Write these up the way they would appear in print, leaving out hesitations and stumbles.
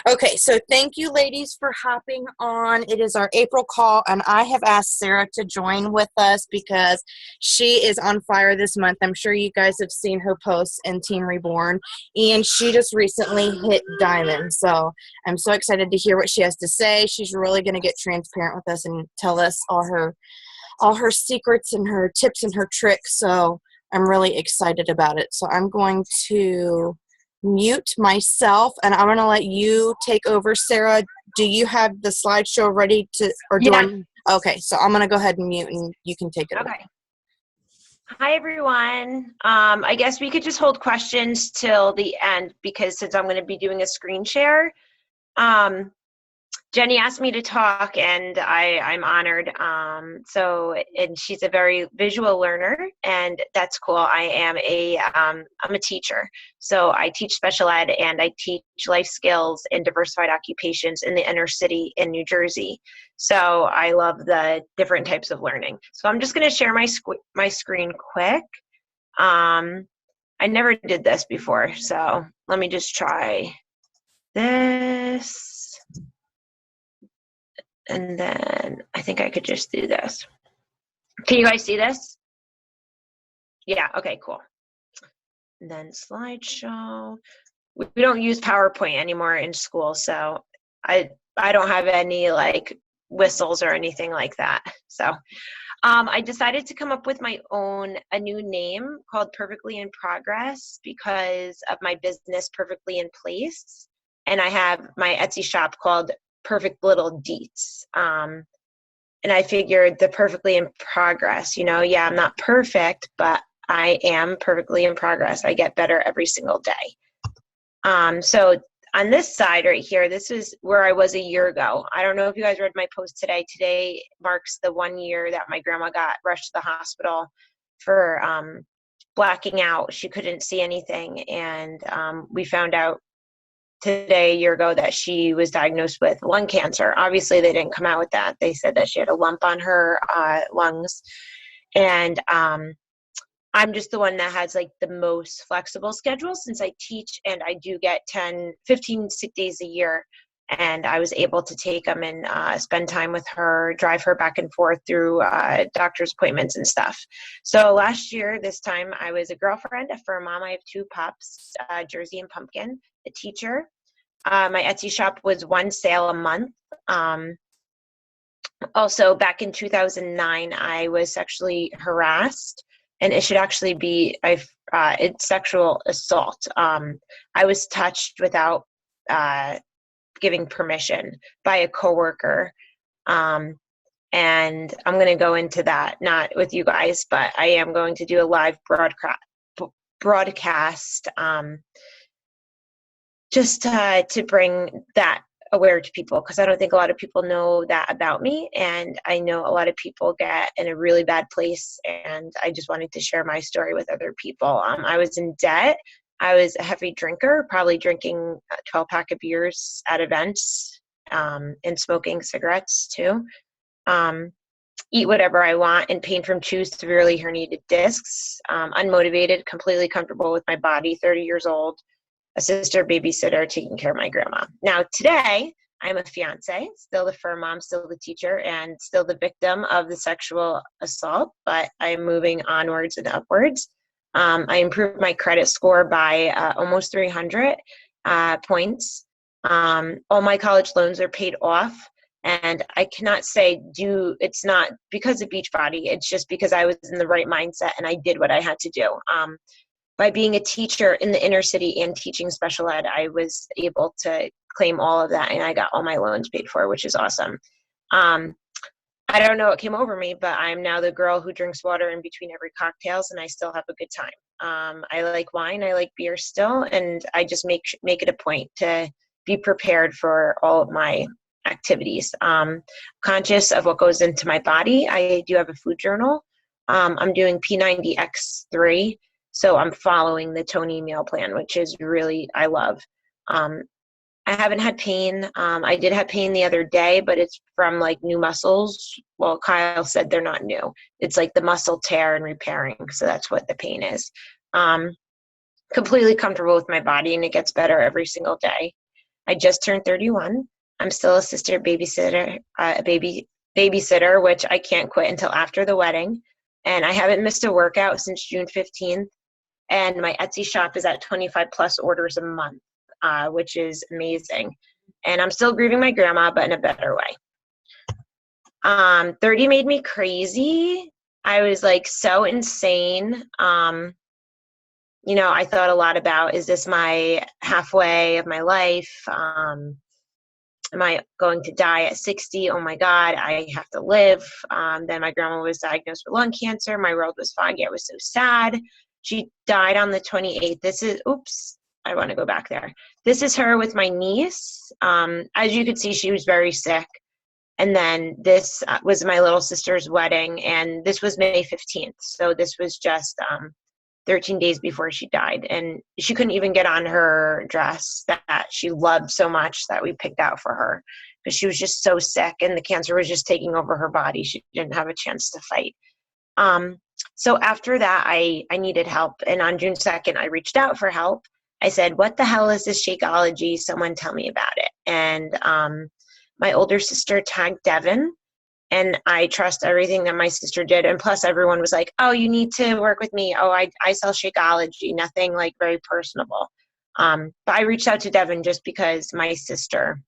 Okay, so thank you ladies for hopping on. It is our April call, and I have asked Sarah to join with us because she is on fire this month. I'm sure you guys have seen her posts in Team Reborn, and she just recently hit diamond. So I'm so excited to hear what she has to say. She's really going to get transparent with us and tell us all her secrets and her tips and her tricks. So I'm really excited about it. So I'm going to mute myself, and I'm going to let you take over, Sarah. Do you have the slideshow ready to, or do Yeah. Okay, so I'm going to go ahead and mute, and you can take it away. Okay. Hi, everyone. I guess we could just hold questions till the end because since I'm going to be doing a screen share, Jenny asked me to talk, and I'm honored. And she's a very visual learner, and that's cool. I'm a teacher, so I teach special ed, and I teach life skills in diversified occupations in the inner city in New Jersey. So I love the different types of learning. So I'm just going to share my screen quick. I never did this before, so let me just try this. And then I think I could just do this. Can you guys see this? Yeah, okay, cool. And then slideshow. We don't use PowerPoint anymore in school, so I don't have any like whistles or anything like that. So I decided to come up with a new name called Perfectly in Progress because of my business Perfectly in Place. And I have my Etsy shop called Perfect Little Deets. And I figured the perfectly in progress, I'm not perfect, but I am perfectly in progress. I get better every single day. So on this side right here, this is where I was a year ago. I don't know if you guys read my post today. Today marks the 1 year that my grandma got rushed to the hospital for blacking out. She couldn't see anything. And we found out today, a year ago, that she was diagnosed with lung cancer. Obviously, they didn't come out with that. They said that she had a lump on her lungs. And I'm just the one that has like the most flexible schedule since I teach and I do get 15 sick days a year. And I was able to take them and spend time with her, drive her back and forth through doctor's appointments and stuff. So last year, this time, I was a girlfriend, a fur mom. I have 2 pups, Jersey and Pumpkin, a teacher. My Etsy shop was 1 sale a month. Also, back in 2009, I was sexually harassed, and it should actually be it's sexual assault. I was touched without giving permission by a coworker. And I'm going to go into that, not with you guys, but I am going to do a live broadcast just to bring that aware to people, because I don't think a lot of people know that about me, and I know a lot of people get in a really bad place, and I just wanted to share my story with other people. I was in debt. I was a heavy drinker, probably drinking a 12-pack of beers at events, and smoking cigarettes too. Eat whatever I want, in pain from 2 severely herniated discs, unmotivated, completely comfortable with my body, 30 years old, a sister babysitter taking care of my grandma. Now today, I'm a fiance, still the fur mom, still the teacher, and still the victim of the sexual assault, but I'm moving onwards and upwards. I improved my credit score by almost 300 points. All my college loans are paid off. And I cannot say it's not because of Beachbody, it's just because I was in the right mindset and I did what I had to do. By being a teacher in the inner city and teaching special ed, I was able to claim all of that and I got all my loans paid for, which is awesome. I don't know what came over me, but I'm now the girl who drinks water in between every cocktails and I still have a good time. I like wine, I like beer still, and I just make it a point to be prepared for all of my activities. Conscious of what goes into my body. I do have a food journal. I'm doing P90X3, so I'm following the Tony meal plan, which is really, I love. I haven't had pain. I did have pain the other day, but it's from like new muscles. Well, Kyle said they're not new. It's like the muscle tear and repairing. So that's what the pain is. Completely comfortable with my body and it gets better every single day. I just turned 31. I'm still a sister babysitter, babysitter, which I can't quit until after the wedding. And I haven't missed a workout since June 15th. And my Etsy shop is at 25 plus orders a month, which is amazing. And I'm still grieving my grandma, but in a better way. 30 made me crazy. I was like so insane. I thought a lot about, is this my halfway of my life? Am I going to die at 60? Oh my God, I have to live. Then my grandma was diagnosed with lung cancer. My world was foggy. I was so sad. She died on the 28th. I want to go back there. This is her with my niece. As you could see, she was very sick. And then this was my little sister's wedding, and this was May 15th. So this was just 13 days before she died. And she couldn't even get on her dress that she loved so much that we picked out for her, because she was just so sick and the cancer was just taking over her body. She didn't have a chance to fight. So after that, I needed help. And on June 2nd, I reached out for help. I said, what the hell is this Shakeology? Someone tell me about it. And my older sister tagged Devin, and I trust everything that my sister did. And plus everyone was like, oh, you need to work with me. Oh, I sell Shakeology, nothing like very personable. But I reached out to Devin just because my sister,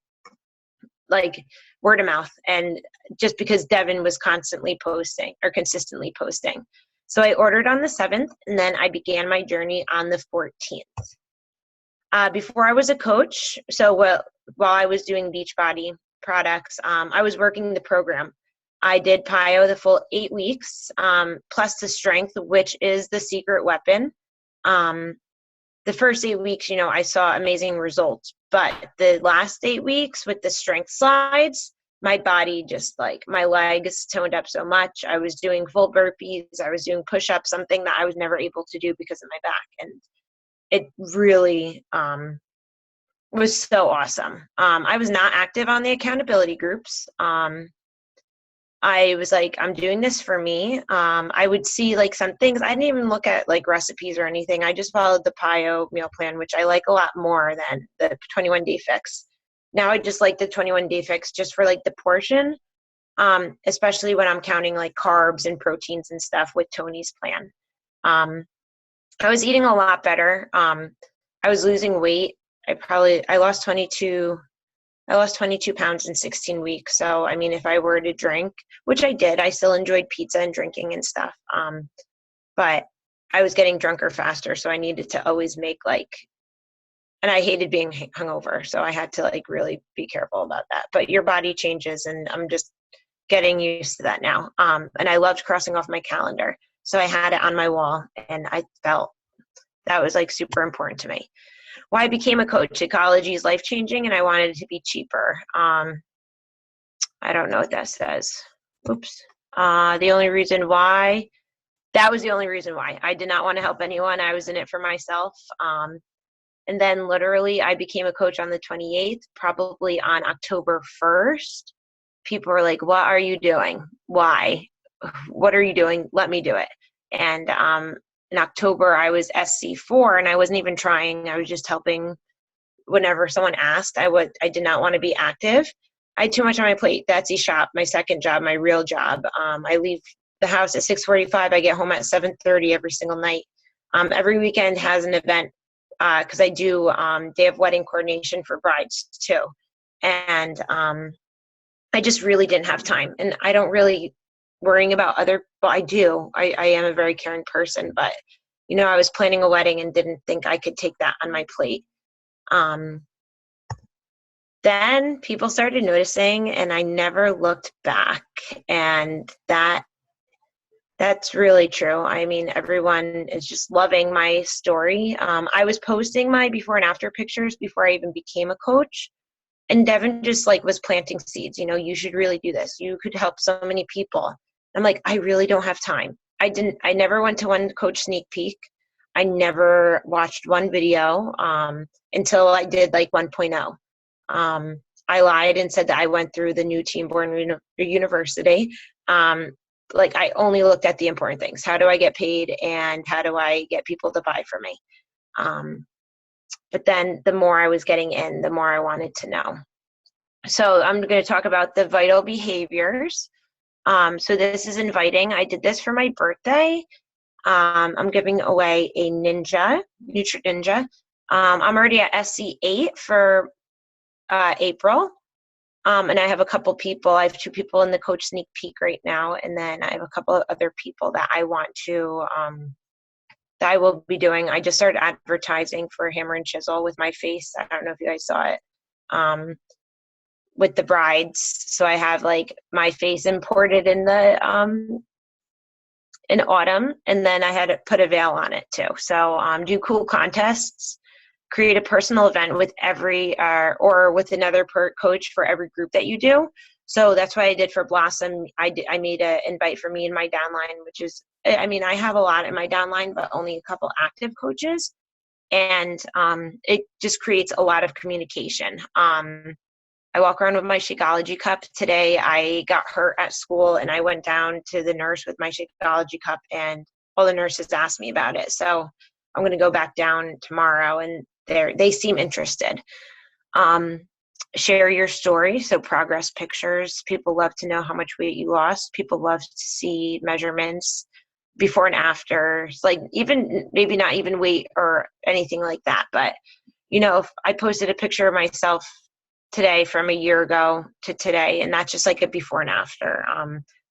like word of mouth, and just because Devin was consistently posting. So I ordered on the 7th, and then I began my journey on the 14th. Before I was a coach, so while I was doing Beachbody products, I was working the program. I did PIO the full 8 weeks, plus the strength, which is the secret weapon. The first 8 weeks, I saw amazing results, but the last 8 weeks with the strength slides, my body just like, my legs toned up so much. I was doing full burpees. I was doing push-ups, something that I was never able to do because of my back. And it really was so awesome. I was not active on the accountability groups. I was like, I'm doing this for me. I would see like some things. I didn't even look at like recipes or anything. I just followed the PIO meal plan, which I like a lot more than the 21-day fix. Now I just like the 21-day fix just for like the portion, especially when I'm counting like carbs and proteins and stuff with Tony's plan. I was eating a lot better. I was losing weight. I lost 22 pounds in 16 weeks. So, I mean, if I were to drink, which I did, I still enjoyed pizza and drinking and stuff. But I was getting drunker faster. So I needed to always make and I hated being hungover. So I had to like really be careful about that. But your body changes, and I'm just getting used to that now. And I loved crossing off my calendar. So I had it on my wall, and I felt that was like super important to me. Why I became a coach. Ecology is life-changing, and I wanted it to be cheaper. I don't know what that says. Oops. The only reason why, that was the only reason why. I did not want to help anyone. I was in it for myself. And then literally I became a coach on the 28th, probably on October 1st. People were like, what are you doing? Why? What are you doing? Let me do it. And in October, I was SC4, and I wasn't even trying. I was just helping whenever someone asked. I did not want to be active. I had too much on my plate. The Etsy shop, my second job, my real job. I leave the house at 6:45. I get home at 7:30 every single night. Every weekend has an event because I do day of wedding coordination for brides too. And I just really didn't have time. And I don't really worrying about other, but I do. I am a very caring person, but I was planning a wedding and didn't think I could take that on my plate. Then people started noticing, and I never looked back. And that's really true. I mean, everyone is just loving my story. I was posting my before and after pictures before I even became a coach. And Devin just was planting seeds. You should really do this. You could help so many people. I'm like, I really don't have time. I never went to one coach sneak peek. I never watched one video until I did 1.0. I lied and said that I went through the new Team Born University. I only looked at the important things. How do I get paid, and how do I get people to buy from me? But then the more I was getting in, the more I wanted to know. So I'm going to talk about the vital behaviors. So this is inviting. I did this for my birthday. I'm giving away a Ninja, Nutri Ninja. I'm already at SC8 for April. And I have a couple people. I have 2 people in the coach sneak peek right now. And then I have a couple of other people that I want to, that I will be doing. I just started advertising for Hammer and Chisel with my face. I don't know if you guys saw it. With the brides. So I have like my face imported in the, in autumn. And then I had to put a veil on it too. So do cool contests, create a personal event with every, or with another coach for every group that you do. So that's what I did for Blossom. I made an invite for me and my downline, which is, I mean, I have a lot in my downline, but only a couple active coaches. And it just creates a lot of communication. I walk around with my Shakeology cup. Today I got hurt at school and I went down to the nurse with my Shakeology cup and all the nurses asked me about it. So I'm going to go back down tomorrow and they seem interested. Share your story. So progress pictures. People love to know how much weight you lost. People love to see measurements before and after. Like even maybe not even weight or anything like that. But, you know, if I posted a picture of myself today from a year ago to today, and that's just like a before and after.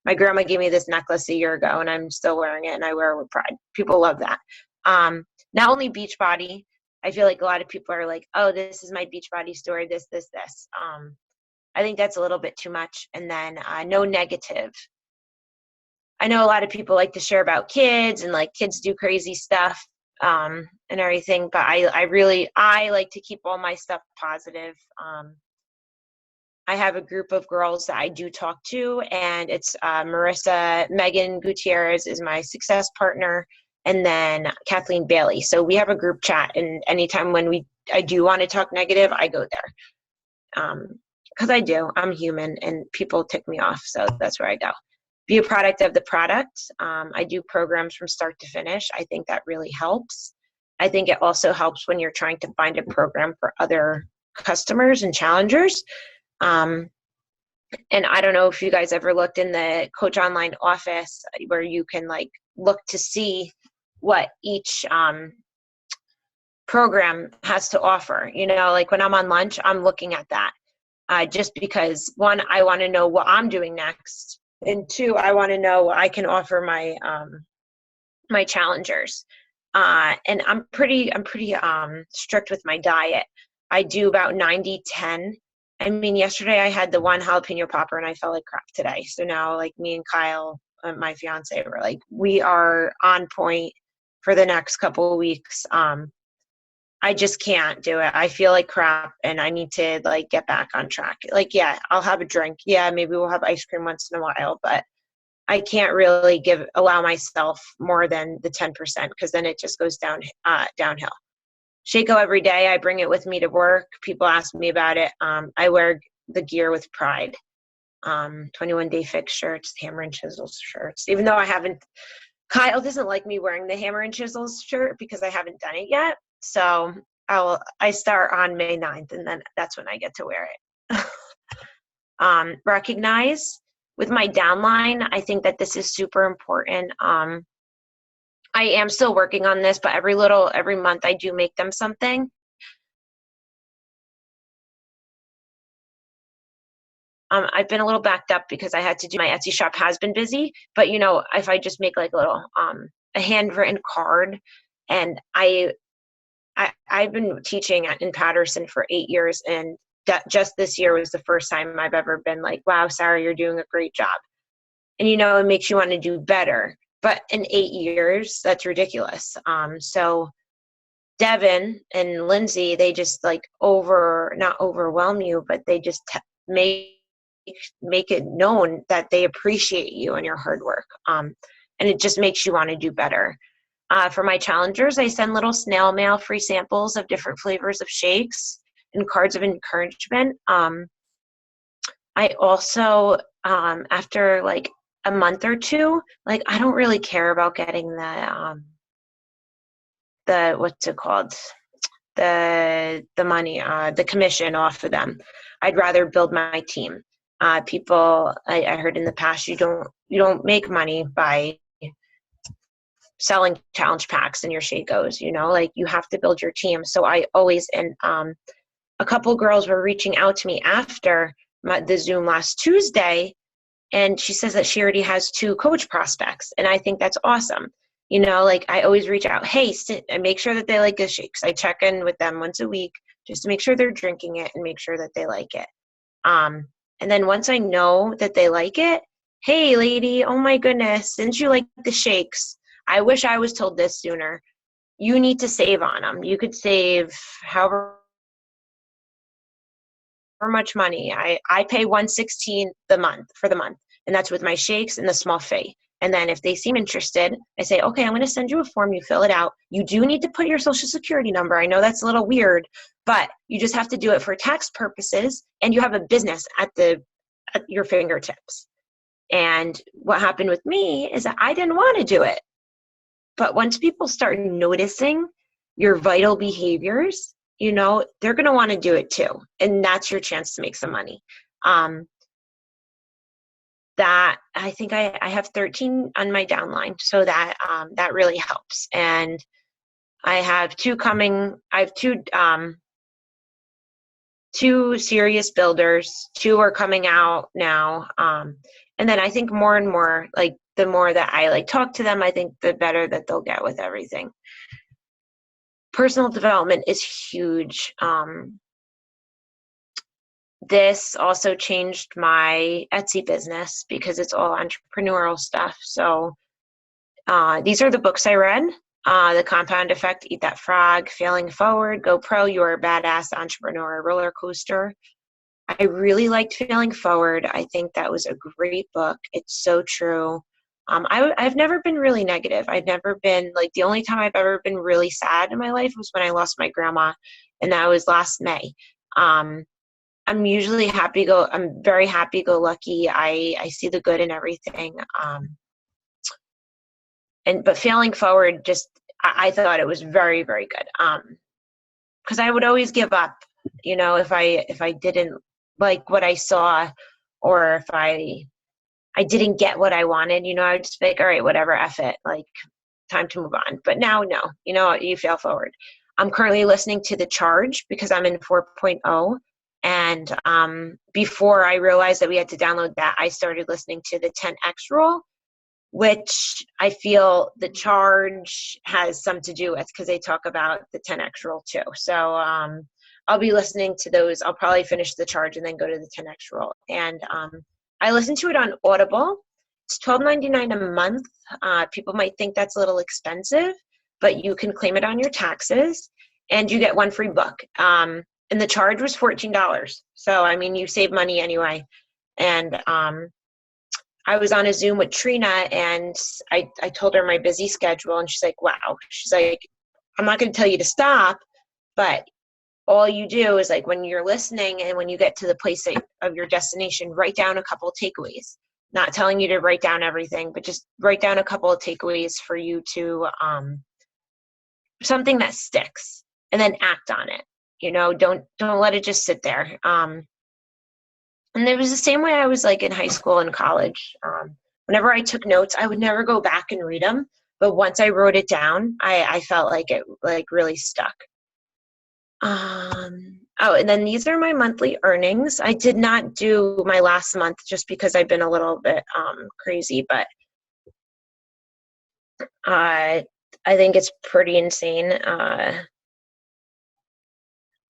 My grandma gave me this necklace a year ago and I'm still wearing it and I wear it with pride. People love that. Not only Beachbody, I feel like a lot of people are like, oh, this is my Beachbody story, this. I think that's a little bit too much. And then no negative. I know a lot of people like to share about kids and like kids do crazy stuff and everything, but I like to keep all my stuff positive. I have a group of girls that I do talk to, and it's Megan Gutierrez is my success partner, and then Kathleen Bailey. So we have a group chat, and anytime when I do want to talk negative, I go there. Because I'm human, and people tick me off, so that's where I go. Be a product of the product. I do programs from start to finish. I think that really helps. I think it also helps when you're trying to find a program for other customers and challengers. And I don't know if you guys ever looked in the Coach Online office where you can like look to see what each program has to offer. You know, like when I'm on lunch, I'm looking at that just because 1, I want to know what I'm doing next, and 2, I want to know what I can offer my my challengers. And I'm pretty strict with my diet. I do about 90-10. I mean, yesterday I had the 1 jalapeno popper and I felt like crap today. So now like me and Kyle, my fiance, were like, we are on point for the next couple of weeks. I just can't do it. I feel like crap and I need to like get back on track. Like, yeah, I'll have a drink. Yeah, maybe we'll have ice cream once in a while, but I can't really allow myself more than the 10% because then it just goes downhill. Shaco every day. I bring it with me to work. People ask me about it. I wear the gear with pride. 21-day fix shirts, hammer and chisel shirts. Even though Kyle doesn't like me wearing the hammer and chisel shirt because I haven't done it yet. So I start on May 9th and then that's when I get to wear it. Recognize with my downline. I think that this is super important. I am still working on this, but every month I do make them something. I've been a little backed up because I had to do my Etsy shop has been busy, but you know, if I just make like a little, a handwritten card, and I've been teaching in Patterson for 8 years, and that just this year was the first time I've ever been like, wow, Sarah, you're doing a great job. And you know, it makes you want to do better. But in 8 years, that's ridiculous. So Devin and Lindsay, they just like not overwhelm you, but they just make it known that they appreciate you and your hard work. And it just makes you want to do better. For my challengers, I send little snail mail free samples of different flavors of shakes and cards of encouragement. I also, after like a month or 2, like I don't really care about getting the what's it called? the money, the commission off of them. I'd rather build my team. People, I heard in the past, you don't make money by selling challenge packs and your Shakos, like you have to build your team. So I always, and a couple girls were reaching out to me after the Zoom last Tuesday, and she says that she already has 2 coach prospects. And I think that's awesome. Like I always reach out, hey, sit and make sure that they like the shakes. I check in with them once a week just to make sure they're drinking it and make sure that they like it. And then once I know that they like it, hey lady, oh my goodness, since you like the shakes, I wish I was told this sooner. You need to save on them. You could save however much money. I pay $116 for the month, and that's with my shakes and the small fee. And then if they seem interested, I say, okay, I'm going to send you a form. You fill it out. You do need to put your social security number. I know that's a little weird, but you just have to do it for tax purposes, and you have a business at your fingertips. And what happened with me is that I didn't want to do it. But once people start noticing your vital behaviors, they're going to want to do it too. And that's your chance to make some money. That I think I have 13 on my downline. So that really helps. And I have 2 coming. I have 2 serious builders. 2 are coming out now. And then I think more and more, like the more that I talk to them, I think the better that they'll get with everything. Personal development is huge. This also changed my Etsy business because it's all entrepreneurial stuff. So these are the books I read. The Compound Effect, Eat That Frog, Failing Forward, Go Pro, You're a Badass Entrepreneur, Roller Coaster. I really liked Failing Forward. I think that was a great book. It's so true. I've never been really negative. I've never been, the only time I've ever been really sad in my life was when I lost my grandma, and that was last May. I'm usually I'm very happy-go-lucky. I see the good in everything. But Failing Forward, I thought it was very, very good. Because I would always give up, if I didn't like what I saw, or if I didn't get what I wanted, I'd just be like, all right, whatever, F it, time to move on. But now, no, you fail forward. I'm currently listening to The Charge because I'm in 4.0. And before I realized that we had to download that, I started listening to the 10X rule, which I feel The Charge has some to do with because they talk about the 10X rule too. So I'll be listening to those. I'll probably finish The Charge and then go to the 10X rule. And I listen to it on Audible. It's $12.99 a month. People might think that's a little expensive, but you can claim it on your taxes, and you get 1 free book. And The Charge was $14. So, you save money anyway. And I was on a Zoom with Trina, and I told her my busy schedule, and she's like, wow. She's like, I'm not going to tell you to stop, but all you do is when you're listening and when you get to the place of your destination, write down a couple of takeaways. Not telling you to write down everything, but just write down a couple of takeaways for you to, something that sticks, and then act on it. Don't let it just sit there. And it was the same way I was in high school and college. Whenever I took notes, I would never go back and read them. But once I wrote it down, I felt like it really stuck. And then these are my monthly earnings. I did not do my last month just because I've been a little bit crazy, but I think it's pretty insane.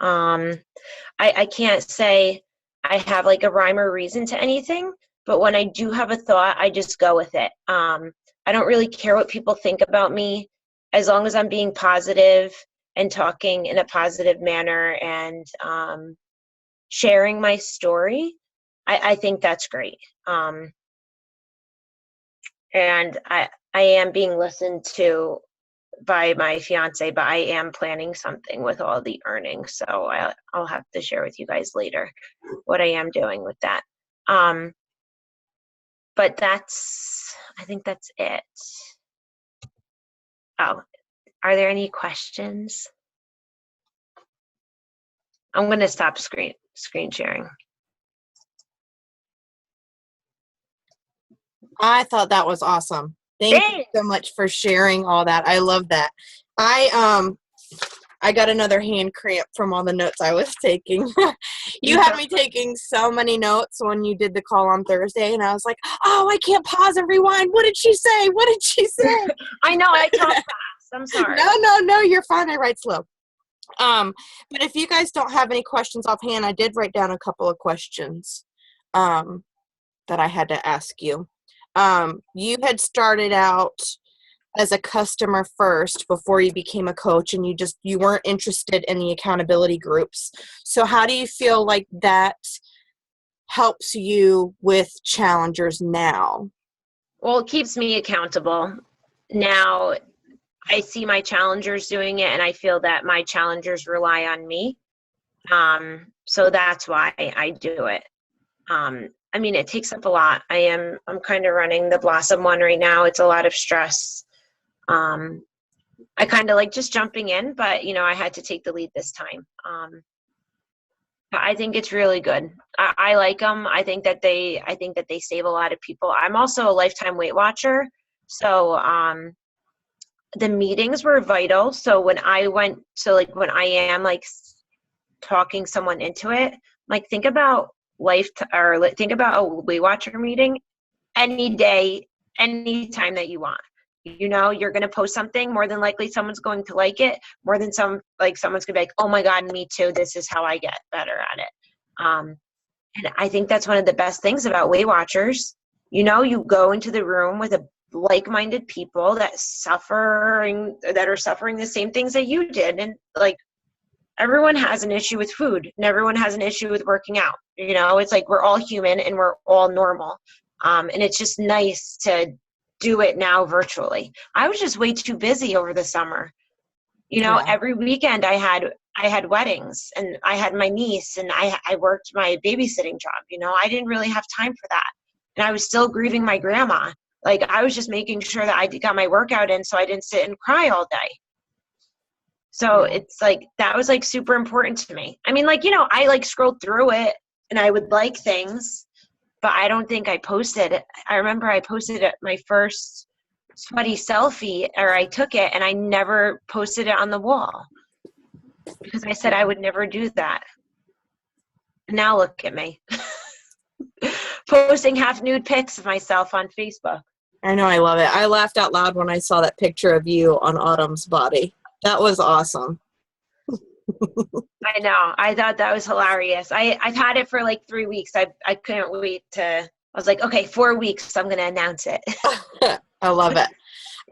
I can't say I have a rhyme or reason to anything, but when I do have a thought, I just go with it. I don't really care what people think about me, as long as I'm being positive and talking in a positive manner and sharing my story. I think that's great. And I am being listened to by my fiance, but I am planning something with all the earnings. So I'll have to share with you guys later what I am doing with that. But I think that's it. Oh, are there any questions? I'm going to stop screen sharing. I thought that was awesome. Thank you so much for sharing all that. I love that. I got another hand cramp from all the notes I was taking. You had me taking so many notes when you did the call on Thursday, and I was like, oh, I can't pause and rewind. What did she say? What did she say? I know, I talk fast. I'm sorry. No, you're fine. I write slow. But if you guys don't have any questions offhand, I did write down a couple of questions that I had to ask you. You had started out as a customer first before you became a coach, and you weren't interested in the accountability groups. So how do you feel like that helps you with challengers now? Well, it keeps me accountable. Now I see my challengers doing it, and I feel that my challengers rely on me. So that's why I do it. I mean, it takes up a lot. I'm kind of running the Blossom one right now. It's a lot of stress. I kind of like just jumping in, but I had to take the lead this time. But I think it's really good. I like them. I think that they save a lot of people. I'm also a lifetime Weight Watcher. So, the meetings were vital. So when I am like talking someone into it, like think about think about a Weight Watcher meeting any day, any time that you want. You're going to post something, more than likely someone's going to like it, more than someone's going to be like, oh my God, me too. This is how I get better at it. And I think that's one of the best things about Weight Watchers. You go into the room with like-minded people that are suffering the same things that you did. And like, everyone has an issue with food, and everyone has an issue with working out. It's like, we're all human and we're all normal. And it's just nice to do it now virtually. I was just way too busy over the summer. Every weekend I had weddings, and I had my niece, and I worked my babysitting job. I didn't really have time for that. And I was still grieving my grandma. Like, I was just making sure that I got my workout in so I didn't sit and cry all day. So it's like, that was like super important to me. I mean, like, I like scrolled through it and I would like things, but I don't think I posted it. I remember I posted my first sweaty selfie, or I took it, and I never posted it on the wall because I said I would never do that. Now look at me. Posting half nude pics of myself on Facebook. I know, I love it. I laughed out loud when I saw that picture of you on Autumn's body. That was awesome. I know. I thought that was hilarious. I've had it for like 3 weeks. I couldn't wait I was like, okay, 4 weeks, I'm going to announce it. I love it.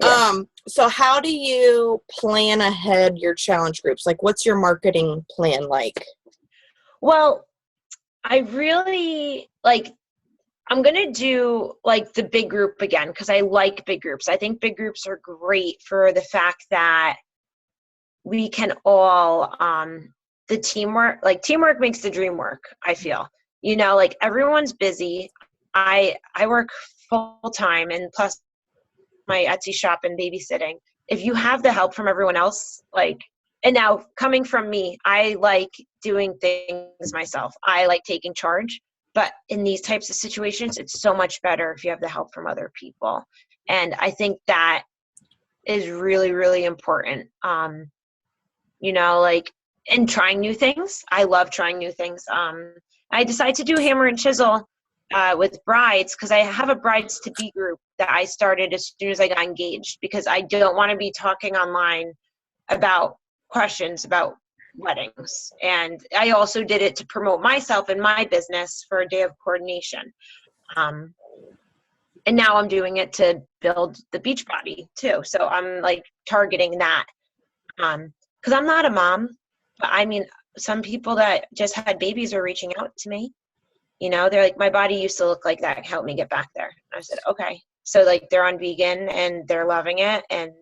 Yeah. So how do you plan ahead your challenge groups? Like, what's your marketing plan like? Well, I really I'm going to do like the big group again, because I like big groups. I think big groups are great for the fact that we can all, the teamwork makes the dream work, I feel. Like, everyone's busy. I work full time, and plus my Etsy shop and babysitting. If you have the help from everyone else, and now coming from me, I like doing things myself. I like taking charge. But in these types of situations, it's so much better if you have the help from other people. And I think that is really, really important. And trying new things. I love trying new things. I decided to do hammer and chisel with brides, because I have a brides to be group that I started as soon as I got engaged, because I don't want to be talking online about questions about weddings. And I also did it to promote myself and my business for a day of coordination. And now I'm doing it to build the Beachbody too. So I'm like targeting that. Because I'm not a mom, but I mean, some people that just had babies are reaching out to me. They're like, my body used to look like that. Help me get back there. I said, okay. So like, they're on vegan and they're loving it. And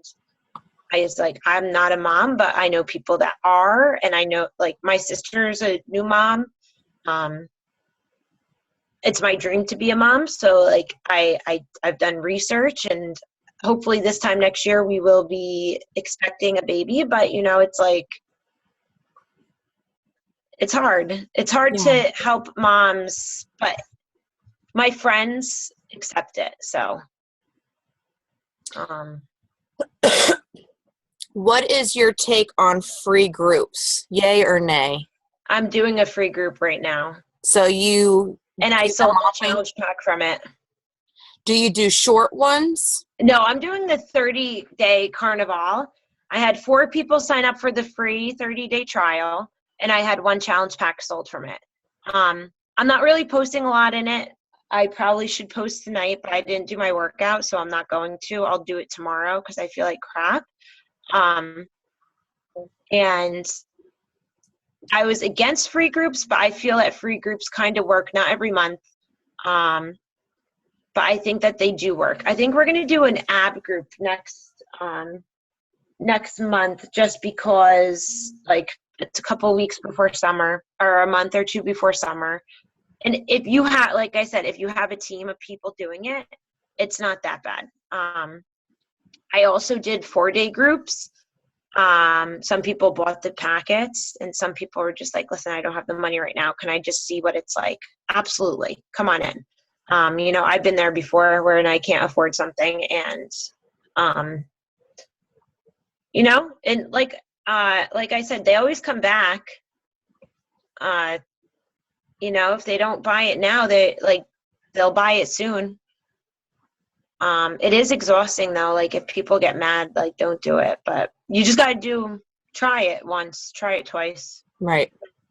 I was like, I'm not a mom, but I know people that are. And I know, like, my sister's a new mom. It's my dream to be a mom. So like, I've done research, and hopefully this time next year we will be expecting a baby. But it's like, it's hard. It's hard Yeah. to help moms, but my friends accept it. So, um, What is your take on free groups? Yay or nay? I'm doing a free group right now, So you and I do them sold a all challenge pack from it. Do you do short ones? No, I'm doing the 30-day carnival. I had 4 people sign up for the free 30-day trial, and I had 1 challenge pack sold from it. I'm not really posting a lot in it. I probably should post tonight, but I didn't do my workout, so I'm not going to. I'll do it tomorrow because I feel like crap. And I was against free groups, but I feel that free groups kind of work, not every month. But I think that they do work. I think we're going to do an ab group next month, just because like it's a couple of weeks before summer, or a month or 2 before summer. And if you have, like I said, if you have a team of people doing it, it's not that bad. I also did 4-day groups. Some people bought the packets, and some people were just like, listen, I don't have the money right now. Can I just see what it's like? Absolutely. Come on in. I've been there before where I can't afford something, and, and like I said, they always come back. If they don't buy it now, they'll buy it soon. It is exhausting though. Like if people get mad, like don't do it, but you just got to try it once, try it twice. Right.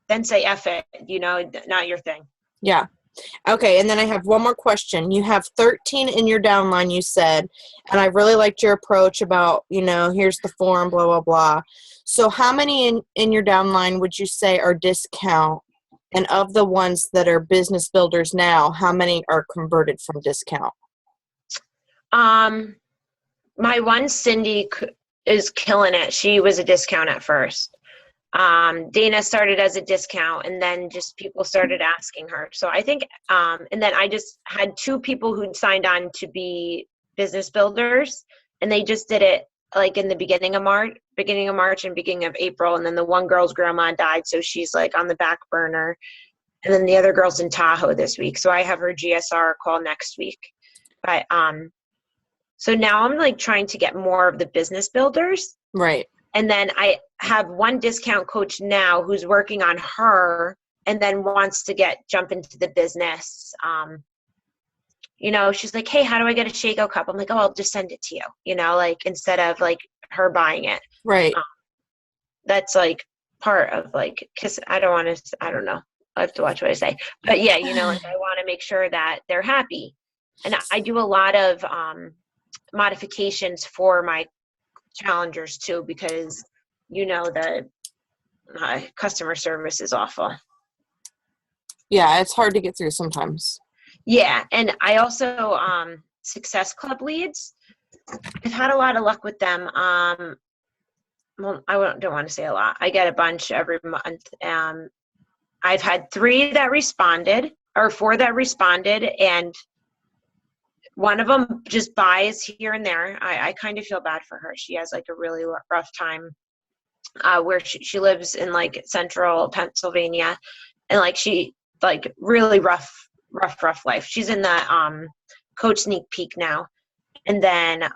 Then say F it, not your thing. Yeah. Okay, and then I have one more question. You have 13 in your downline, you said, and I really liked your approach about, here's the form, blah, blah, blah. So how many in your downline would you say are discount? And of the ones that are business builders now, how many are converted from discount? My one, Cindy, is killing it. She was a discount at first. Dana started as a discount, and then just people started asking her. So I think, and then I just had 2 people who signed on to be business builders, and they just did it like in the beginning of March and beginning of April. And then the one girl's grandma died, so she's like on the back burner. And then the other girl's in Tahoe this week, so I have her GSR call next week. But so now I'm like trying to get more of the business builders. Right. And then I have one discount coach now who's working on her, and then wants to jump into the business. She's like, hey, how do I get a Shaco cup? I'm like, oh, I'll just send it to you, like instead of like her buying it. Right. That's like part of like, because I don't know. I have to watch what I say. But yeah, like I want to make sure that they're happy. And I do a lot of modifications for my challengers too, because the customer service is awful. Yeah, it's hard to get through sometimes. Yeah, and I also Success Club leads. I've had a lot of luck with them. Well, don't want to say a lot. I get a bunch every month. I've had 3 that responded, or 4 that responded, and one of them just buys here and there. I kind of feel bad for her. She has like a really rough time where she lives in like central Pennsylvania, and like she like really rough life. She's in the coach sneak peek now. And then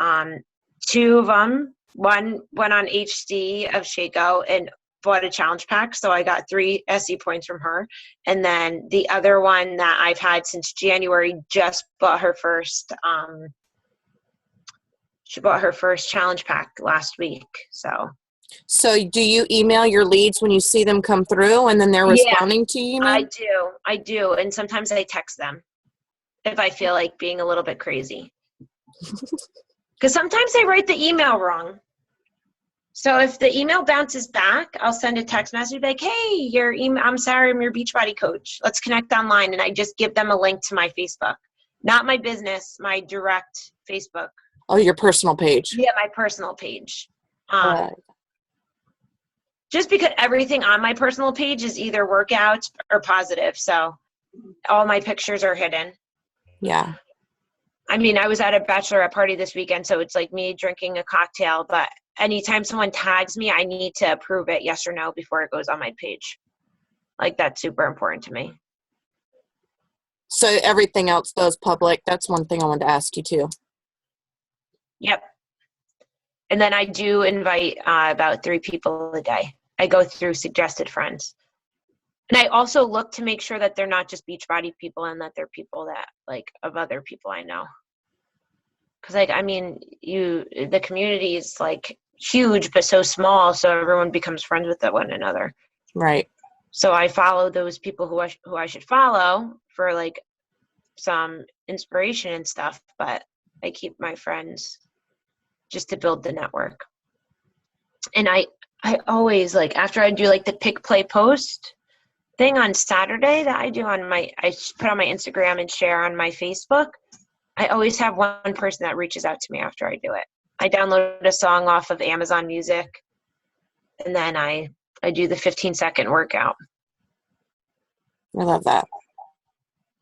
2 of them, one went on HD of Shaco and bought a challenge pack, so I got 3 SE points from her. And then the other one that I've had since January just bought her first she bought her first challenge pack last week. So do you email your leads when you see them come through, and then they're responding to you? I do, and sometimes I text them if I feel like being a little bit crazy, because sometimes I write the email wrong. So if the email bounces back, I'll send a text message like, hey, I'm Sarah, I'm your Beachbody coach. Let's connect online. And I just give them a link to my Facebook, not my business, my direct Facebook. Oh, your personal page. Yeah, my personal page. Just because everything on my personal page is either workouts or positive. So all my pictures are hidden. Yeah. I mean, I was at a bachelorette party this weekend, so it's like me drinking a cocktail, but anytime someone tags me, I need to approve it, yes or no, before it goes on my page. Like, that's super important to me. So everything else goes public. That's one thing I wanted to ask you too. Yep. And then I do invite about 3 people a day. I go through suggested friends. And I also look to make sure that they're not just Beachbody people and that they're people that, like, of other people I know. Because, like, I mean, the community is, like, huge but so small, so everyone becomes friends with one another. Right. So I follow those people who I should follow for, like, some inspiration and stuff, but I keep my friends just to build the network. And I always, like, after I do, like, the pick, play, post thing on Saturday that I do I put on my Instagram and share on my Facebook, I always have one person that reaches out to me after I do it. I download a song off of Amazon Music, and then I do the 15-second workout. I love that.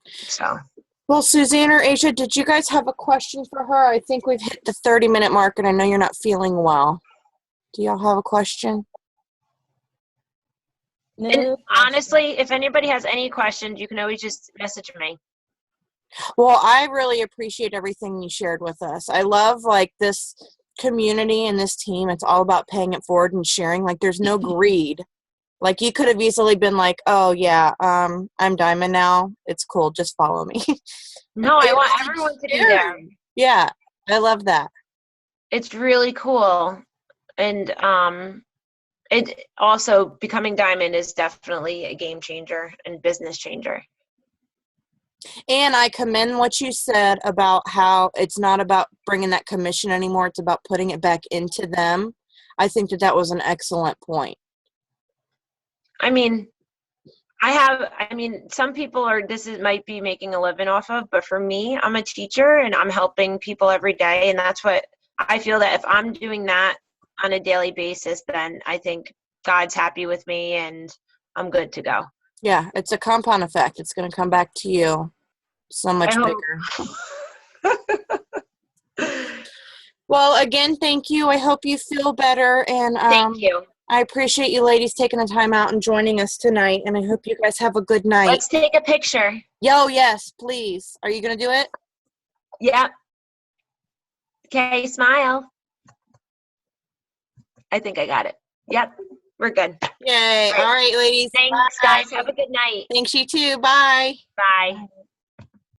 So. Well, Suzanne or Asia, did you guys have a question for her? I think we've hit the 30-minute mark, and I know you're not feeling well. Do y'all have a question? No. And honestly, if anybody has any questions, you can always just message me. Well, I really appreciate everything you shared with us. I love, like, this community and this team. It's all about paying it forward and sharing. Like, there's no greed. Like, you could have easily been like, oh, yeah, I'm Diamond now. It's cool. Just follow me. No, I want everyone to be there. Yeah, I love that. It's really cool. And it also, becoming Diamond is definitely a game changer and business changer. And I commend what you said about how it's not about bringing that commission anymore. It's about putting it back into them. I think that was an excellent point. I mean, some people might be making a living off of, but for me, I'm a teacher and I'm helping people every day. And that's what I feel, that if I'm doing that on a daily basis, then I think God's happy with me and I'm good to go. Yeah, it's a compound effect. It's going to come back to you so much bigger. Well, again, thank you. I hope you feel better. And thank you. I appreciate you ladies taking the time out and joining us tonight. And I hope you guys have a good night. Let's take a picture. Yo, yes, please. Are you going to do it? Yeah. Okay, smile. I think I got it. Yep, we're good. Yay. All right, ladies. Thanks, guys. Have a good night. Thanks, you too. Bye. Bye.